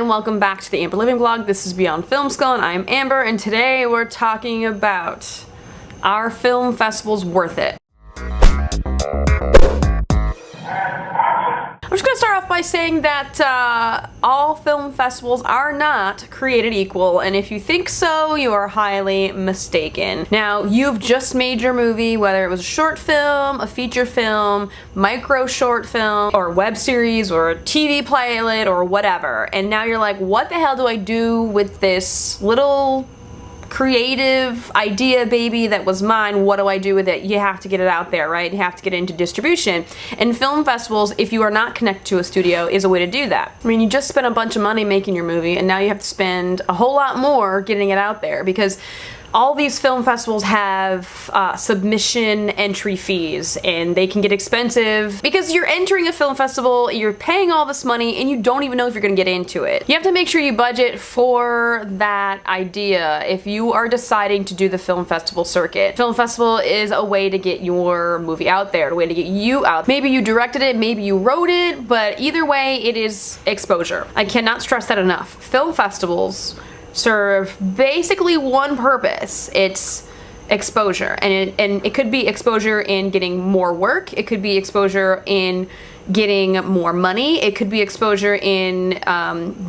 and welcome back to the Amber Living Blog. This is Beyond Film School, and I'm Amber, and today we're talking about, are film festivals worth it? I'm just going to start off by saying that all film festivals are not created equal, and if you think so, you are highly mistaken. Now, you've just made your movie, whether it was a short film, a feature film, micro short film, or a web series, or a TV pilot, or whatever, and now you're like, what the hell do I do with this little creative idea baby that was mine? What do I do with it? You have to get it out there, right? You have to get it into distribution. And film festivals, if you are not connected to a studio, is a way to do that. I mean, you just spent a bunch of money making your movie, and now you have to spend a whole lot more getting it out there, because all these film festivals have submission entry fees, and they can get expensive because you're entering a film festival, you're paying all this money, and you don't even know if you're gonna get into it. You have to make sure you budget for that idea if you are deciding to do the film festival circuit. Film festival is a way to get your movie out there, a way to get you out. Maybe you directed it, maybe you wrote it, but either way, it is exposure. I cannot stress that enough. Film festivals serve basically one purpose. It's exposure, and it could be exposure in getting more work, it could be exposure in getting more money, it could be exposure in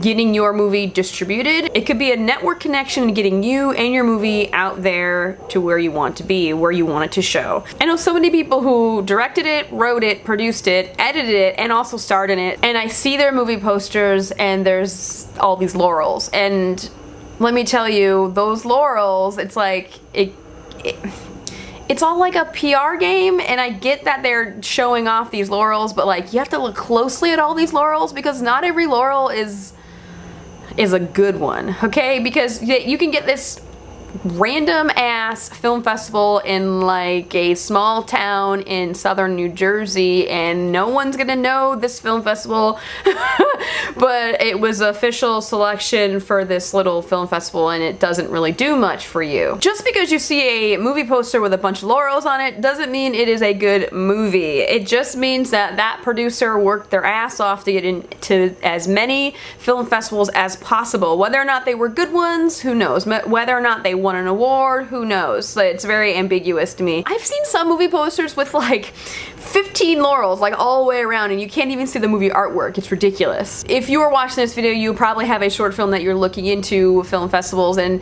getting your movie distributed, it could be a network connection in getting you and your movie out there to where you want to be, where you want it to show. I know so many people who directed it, wrote it, produced it, edited it, and also starred in it, and I see their movie posters and there's all these laurels, and let me tell you, those laurels, it's like, it's all like a PR game, and I get that they're showing off these laurels, but like, you have to look closely at all these laurels, because not every laurel is a good one, okay? Because you can get this random ass film festival in like a small town in southern New Jersey, and no one's gonna know this film festival but it was official selection for this little film festival, and it doesn't really do much for you. Just because you see a movie poster with a bunch of laurels on it doesn't mean it is a good movie. It just means that that producer worked their ass off to get into as many film festivals as possible. Whether or not they were good ones, who knows? Whether or not they won an award, who knows? It's very ambiguous to me. I've seen some movie posters with like 15 laurels, like all the way around, and you can't even see the movie artwork. It's ridiculous. If you are watching this video, you probably have a short film that you're looking into film festivals, and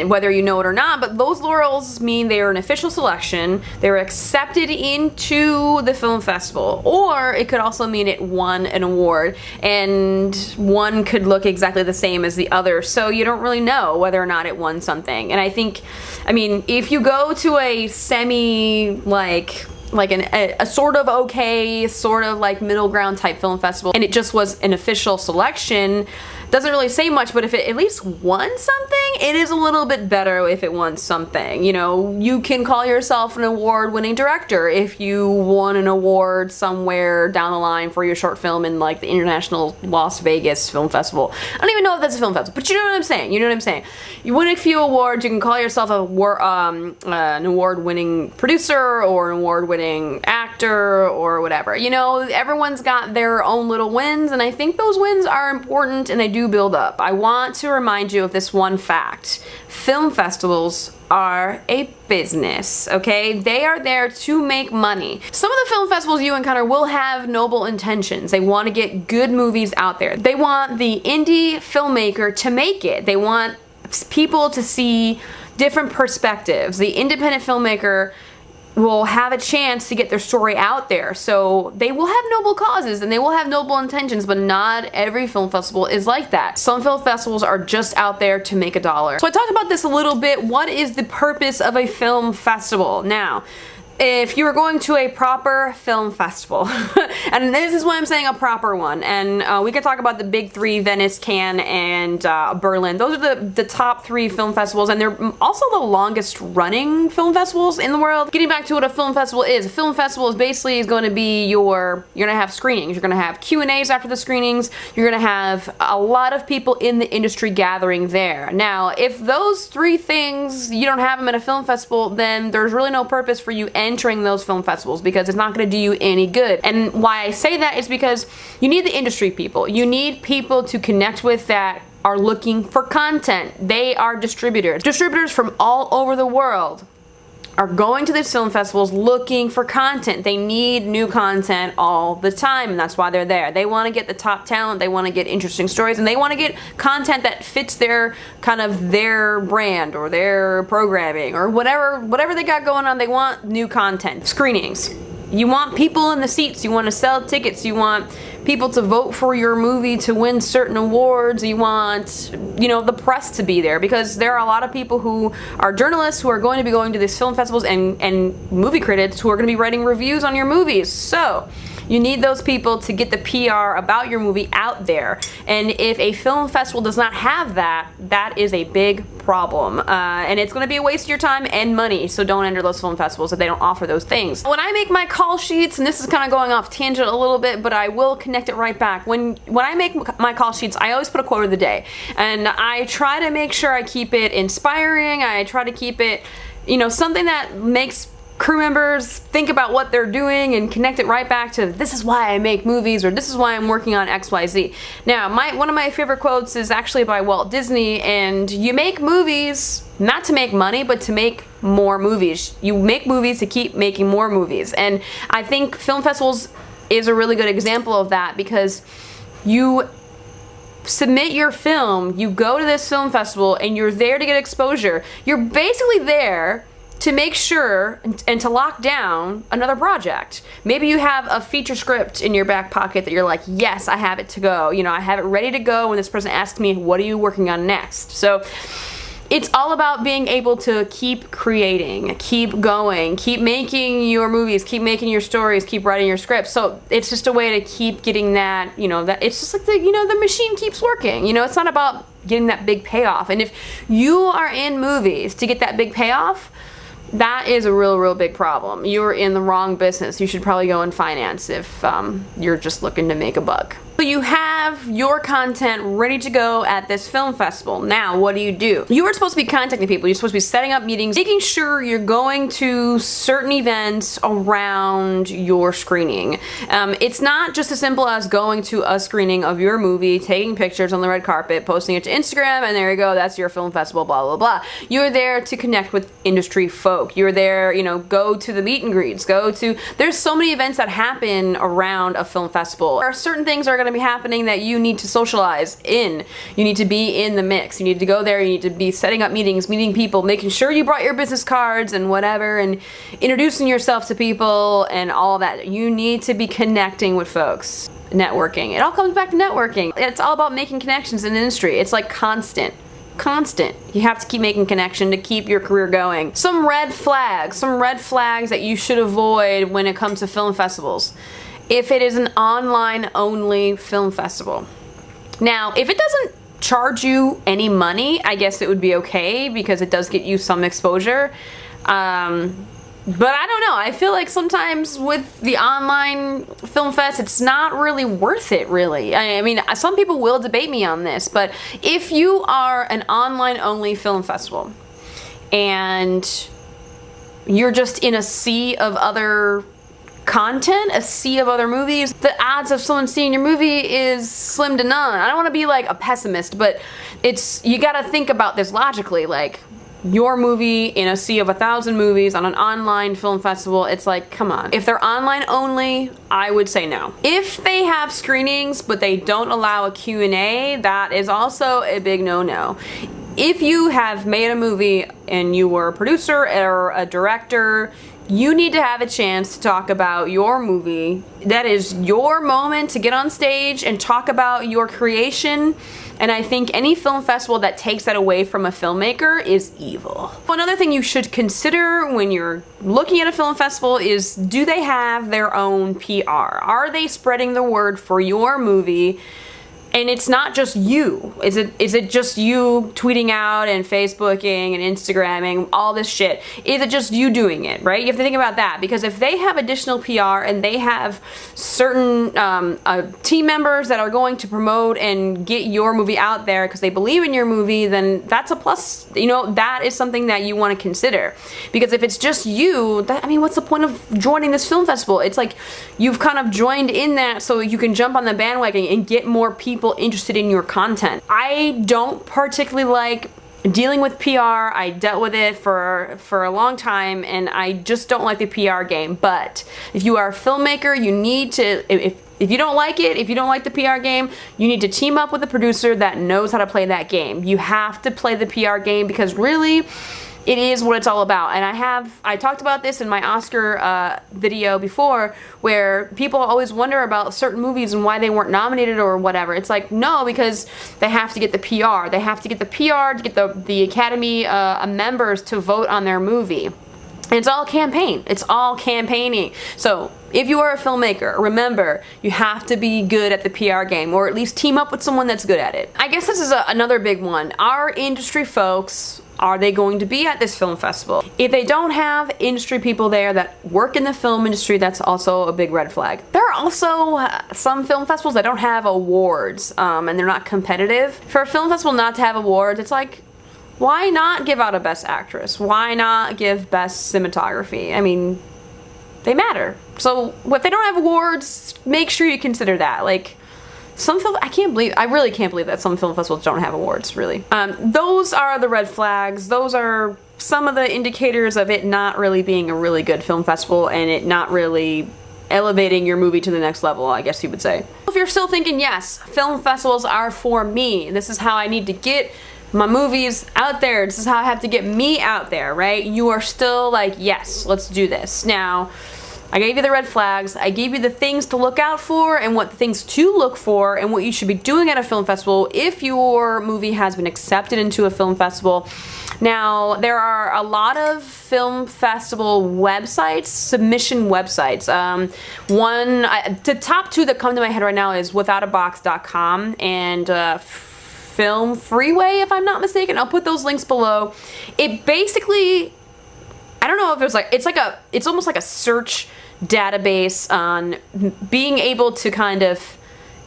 whether you know it or not, but those laurels mean they are an official selection, they're accepted into the film festival, or it could also mean it won an award, and one could look exactly the same as the other, so you don't really know whether or not it won something. And I mean, if you go to a semi, like a sort of okay, sort of like middle ground type film festival, and it just was an official selection, doesn't really say much, but if it at least won something, it is a little bit better if it won something. You know, you can call yourself an award-winning director if you won an award somewhere down the line for your short film in like the International Las Vegas Film Festival. I don't even know if that's a film festival, but you know what I'm saying. You know what I'm saying. You win a few awards, you can call yourself an award-winning producer or an award-winning actor or whatever. You know, everyone's got their own little wins, and I think those wins are important, and they do build up. I want to remind you of this one fact. Film festivals are a business, okay? They are there to make money. Some of the film festivals you encounter will have noble intentions. They want to get good movies out there. They want the indie filmmaker to make it. They want people to see different perspectives. The independent filmmaker will have a chance to get their story out there. So they will have noble causes and they will have noble intentions, but not every film festival is like that. Some film festivals are just out there to make a dollar. So I talked about this a little bit. What is the purpose of a film festival? Now, if you were going to a proper film festival, and this is why I'm saying a proper one, and we could talk about the big three, Venice, Cannes, and Berlin. Those are the top three film festivals, and they're also the longest running film festivals in the world. Getting back to what a film festival is, a film festival is basically going to be you're going to have screenings, you're going to have Q&As after the screenings, you're going to have a lot of people in the industry gathering there. Now, if those three things, you don't have them at a film festival, then there's really no purpose for you entering those film festivals, because it's not going to do you any good. And why I say that is because you need the industry people. You need people to connect with that are looking for content. They are distributors. Distributors from all over the world are going to these film festivals looking for content. They need new content all the time, and that's why they're there. They want to get the top talent, they want to get interesting stories, and they want to get content that fits their kind of their brand or their programming or whatever they got going on. They want new content. Screenings. You want people in the seats, you want to sell tickets, you want people to vote for your movie to win certain awards, you want, you know, the press to be there, because there are a lot of people who are journalists who are going to be going to these film festivals and movie critics who are going to be writing reviews on your movies. So you need those people to get the PR about your movie out there. And if a film festival does not have that, that is a big problem. And it's going to be a waste of your time and money. So don't enter those film festivals if they don't offer those things. When I make my call sheets, and this is kind of going off tangent a little bit, but I will connect it right back. When I make my call sheets, I always put a quote of the day. And I try to make sure I keep it inspiring. I try to keep it, you know, something that makes crew members think about what they're doing and connect it right back to, this is why I make movies, or this is why I'm working on XYZ. Now, one of my favorite quotes is actually by Walt Disney, and you make movies not to make money, but to make more movies. You make movies to keep making more movies. And I think film festivals is a really good example of that, because you submit your film, you go to this film festival, and you're there to get exposure. You're basically there to make sure and to lock down another project. Maybe you have a feature script in your back pocket that you're like, yes, I have it to go. You know, I have it ready to go when this person asks me, what are you working on next? So it's all about being able to keep creating, keep going, keep making your movies, keep making your stories, keep writing your scripts. So it's just a way to keep getting that, you know, that it's just like the machine keeps working. You know, it's not about getting that big payoff. And if you are in movies to get that big payoff, that is a real big problem. You're in the wrong business. You should probably go in finance if you're just looking to make a buck. So you have your content ready to go at this film festival. Now, what do? You are supposed to be contacting people. You're supposed to be setting up meetings, making sure you're going to certain events around your screening. It's not just as simple as going to a screening of your movie, taking pictures on the red carpet, posting it to Instagram, and there you go, that's your film festival, blah, blah, blah. You're there to connect with industry folk. You're there, you know, go to the meet and greets, there's so many events that happen around a film festival. There are certain things that are going to be happening that you need to socialize in. You need to be in the mix. You need to go there. You need to be setting up meetings, meeting people, making sure you brought your business cards and whatever, and introducing yourself to people and all that. You need to be connecting with folks. Networking. It all comes back to networking. It's all about making connections in the industry. It's like constant. You have to keep making connection to keep your career going. Some red flags that you should avoid when it comes to film festivals. If it is an online only film festival. Now, if it doesn't charge you any money, I guess it would be okay, because it does get you some exposure. But I don't know. I feel like sometimes with the online film fest, it's not really worth it, really. I mean, some people will debate me on this, but if you are an online only film festival and you're just in a sea of other content, a sea of other movies, the odds of someone seeing your movie is slim to none. I don't want to be like a pessimist, but you got to think about this logically. Like, your movie in a sea of 1,000 movies on an online film festival, it's like, come on. If they're online only, I would say no. If they have screenings but they don't allow a Q&A, that is also a big no-no. If you have made a movie and you were a producer or a director, you need to have a chance to talk about your movie. That is your moment to get on stage and talk about your creation. And I think any film festival that takes that away from a filmmaker is evil. Another thing you should consider when you're looking at a film festival is, do they have their own PR? Are they spreading the word for your movie And it's not just you. Is it just you tweeting out and Facebooking and Instagramming, all this shit? Is it just you doing it, right? You have to think about that, because if they have additional PR and they have certain team members that are going to promote and get your movie out there because they believe in your movie, then that's a plus. You know, that is something that you want to consider. Because if it's just you, I mean, what's the point of joining this film festival? It's like you've kind of joined in that so you can jump on the bandwagon and get more people interested in your content. I don't particularly like dealing with PR. I dealt with it for a long time, and I just don't like the PR game. But if you are a filmmaker, you need to, if you don't like it, if you don't like the PR game, you need to team up with a producer that knows how to play that game. You have to play the PR game, because really, it is what it's all about. And I talked about this in my Oscar video before, where people always wonder about certain movies and why they weren't nominated or whatever. It's like, no, because they have to get the PR. They have to get the PR to get the Academy members to vote on their movie. And it's all campaign. It's all campaigning. So if you are a filmmaker, remember, you have to be good at the PR game, or at least team up with someone that's good at it. I guess this is another big one. Our industry folks, are they going to be at this film festival? If they don't have industry people there that work in the film industry, that's also a big red flag. There are also some film festivals that don't have awards, and they're not competitive. For a film festival not to have awards, it's like, why not give out a Best Actress? Why not give Best Cinematography? I mean, they matter. So if they don't have awards, make sure you consider that. Like, some film, I really can't believe that some film festivals don't have awards, really. Those are the red flags. Those are some of the indicators of it not really being a really good film festival, and it not really elevating your movie to the next level, I guess you would say. If you're still thinking, yes, film festivals are for me, this is how I need to get my movies out there, this is how I have to get me out there, right? You are still like, yes, let's do this. Now, I gave you the red flags, I gave you the things to look out for and what things to look for and what you should be doing at a film festival if your movie has been accepted into a film festival. Now, there are a lot of film festival websites, submission websites. The top two that come to my head right now is withoutabox.com and Film Freeway, if I'm not mistaken. I'll put those links below. It basically, I don't know if it's almost like a search database on being able to kind of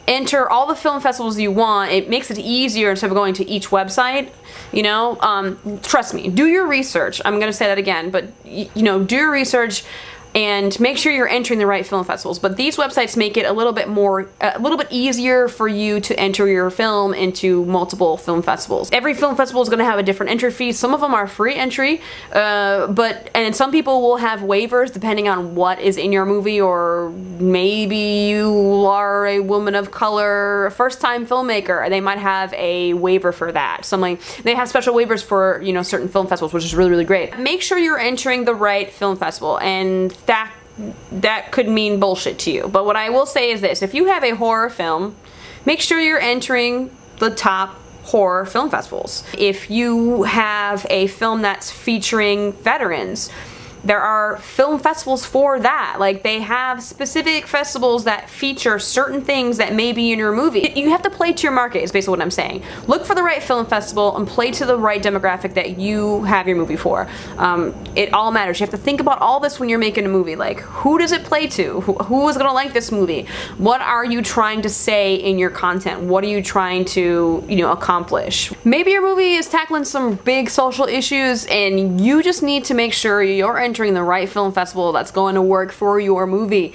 enter all the film festivals you want. It makes it easier instead of going to each website, you know. Trust me, do your research. I'm gonna say that again, but you know, do your research and make sure you're entering the right film festivals. But these websites make it a little bit easier for you to enter your film into multiple film festivals. Every film festival is going to have a different entry fee. Some of them are free entry, and some people will have waivers depending on what is in your movie, or maybe you are a woman of color, first-time filmmaker, and they might have a waiver for that. They have special waivers for, you know, certain film festivals, which is really, really great. Make sure you're entering the right film festival, and that could mean bullshit to you. But what I will say is this: if you have a horror film, make sure you're entering the top horror film festivals. If you have a film that's featuring veterans, there are film festivals for that. Like, they have specific festivals that feature certain things that may be in your movie. You have to play to your market, is basically what I'm saying. Look for the right film festival and play to the right demographic that you have your movie for. It all matters. You have to think about all this when you're making a movie. Like, who does it play to? Who is gonna like this movie? What are you trying to say in your content? What are you trying to, you know, accomplish? Maybe your movie is tackling some big social issues and you just need to make sure you're entering the right film festival that's going to work for your movie.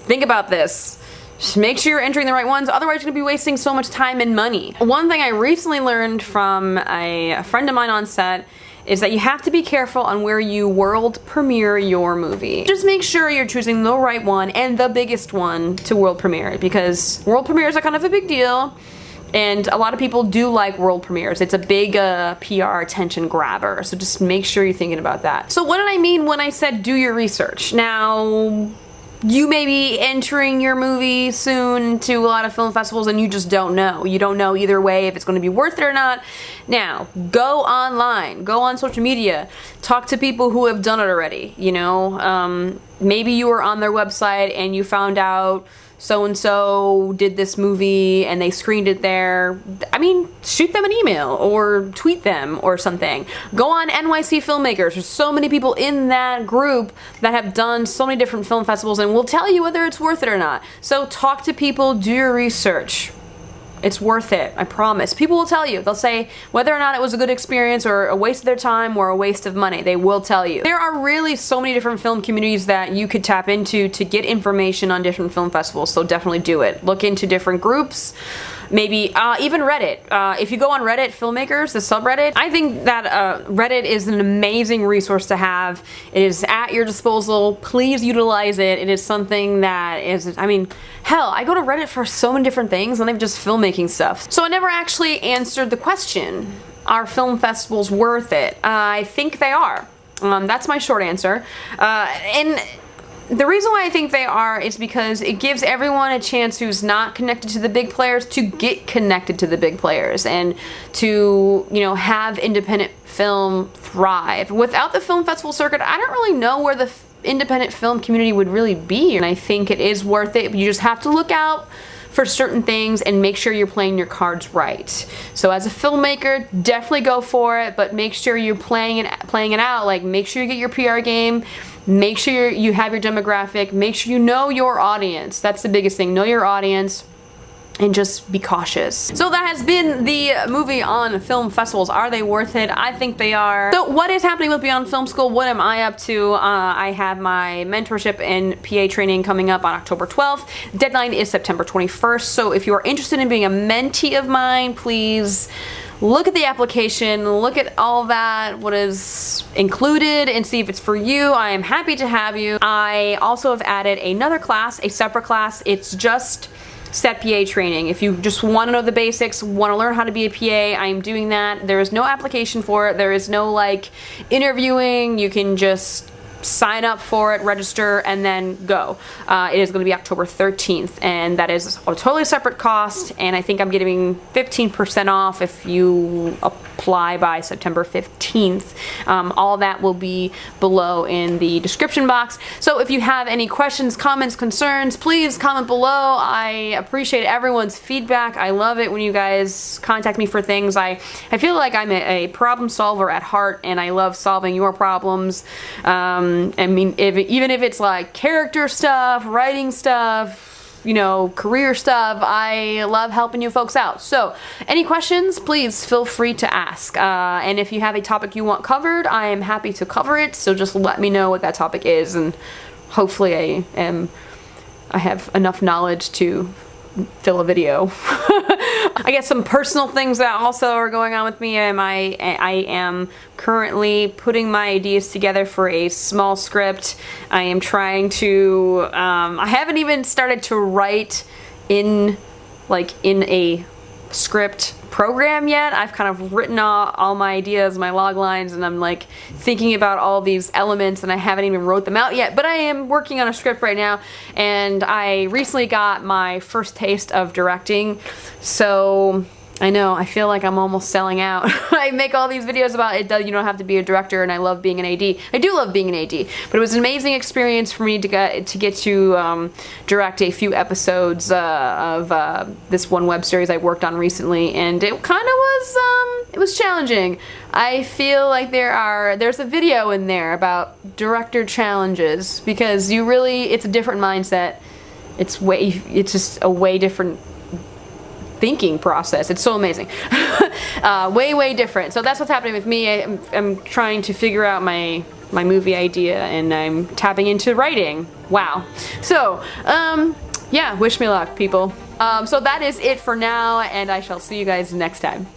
Think about this. Just make sure you're entering the right ones, otherwise you're going to be wasting so much time and money. One thing I recently learned from a friend of mine on set is that you have to be careful on where you world premiere your movie. Just make sure you're choosing the right one and the biggest one to world premiere it, because world premieres are kind of a big deal. And a lot of people do like world premieres. It's a big PR attention grabber, so just make sure you're thinking about that. So what did I mean when I said do your research? Now, you may be entering your movie soon to a lot of film festivals and you just don't know. You don't know either way if it's going to be worth it or not. Now, go online, go on social media, talk to people who have done it already, you know. Maybe you were on their website and you found out so-and-so did this movie and they screened it there. I mean, shoot them an email or tweet them or something. Go on NYC Filmmakers. There's so many people in that group that have done so many different film festivals and will tell you whether it's worth it or not. So talk to people, do your research. It's worth it, I promise. People will tell you. They'll say whether or not it was a good experience or a waste of their time or a waste of money. They will tell you. There are really so many different film communities that you could tap into to get information on different film festivals, so definitely do it. Look into different groups. Maybe even Reddit. If you go on Reddit, Filmmakers, the subreddit, I think that Reddit is an amazing resource to have. It is at your disposal. Please utilize it. It is something that is, I mean, hell, I go to Reddit for so many different things and they've just filmmaking stuff. So I never actually answered the question, are film festivals worth it? I think they are. That's my short answer. And the reason why I think they are is because it gives everyone a chance who's not connected to the big players to get connected to the big players and to, you know, have independent film thrive. Without the film festival circuit, I don't really know where the independent film community would really be, and I think it is worth it. You just have to look out for certain things and make sure you're playing your cards right. So as a filmmaker, definitely go for it, but make sure you're playing it out. Like, make sure you get your PR game. Make sure you have your demographic. Make sure you know your audience. That's the biggest thing. Know your audience and just be cautious. So that has been the movie on film festivals. Are they worth it? I think they are. So what is happening with Beyond Film School? What am I up to? I have my mentorship and PA training coming up on October 12th. Deadline is September 21st. So if you're interested in being a mentee of mine, please look at the application, look at all that, what is included, and see if it's for you. I am happy to have you. I also have added another class, a separate class. It's just set PA training. If you just want to know the basics, want to learn how to be a PA, I am doing that. There is no application for it. There is no like interviewing. You can just sign up for it, register, and then go. It is going to be October 13th, and that is a totally separate cost, and I think I'm giving 15% off if you apply by September 15th. All that will be below in the description box. So if you have any questions, comments, concerns, please comment below. I appreciate everyone's feedback. I love it when you guys contact me for things. I feel like I'm a problem solver at heart, and I love solving your problems. I mean, even if it's like character stuff, writing stuff, you know, career stuff, I love helping you folks out. So any questions, please feel free to ask. And if you have a topic you want covered, I am happy to cover it. So just let me know what that topic is, and hopefully I have enough knowledge to fill a video. I guess some personal things that also are going on with me. I am currently putting my ideas together for a small script. I am trying to, I haven't even started to write in a script program yet. I've kind of written all my ideas, my log lines, and I'm like thinking about all these elements, and I haven't even wrote them out yet, but I am working on a script right now, and I recently got my first taste of directing, so I know, I feel like I'm almost selling out. I make all these videos about you don't have to be a director, and I love being an AD. I do love being an AD, but it was an amazing experience for me to get to direct a few episodes of this one web series I worked on recently, and it kind of was it was challenging. I feel like there's a video in there about director challenges, because it's a different mindset. It's just a way different thinking process. It's so amazing. Way different. So that's what's happening with me. I'm trying to figure out my movie idea, and I'm tapping into writing. Wow. So yeah, wish me luck, people. So that is it for now, and I shall see you guys next time.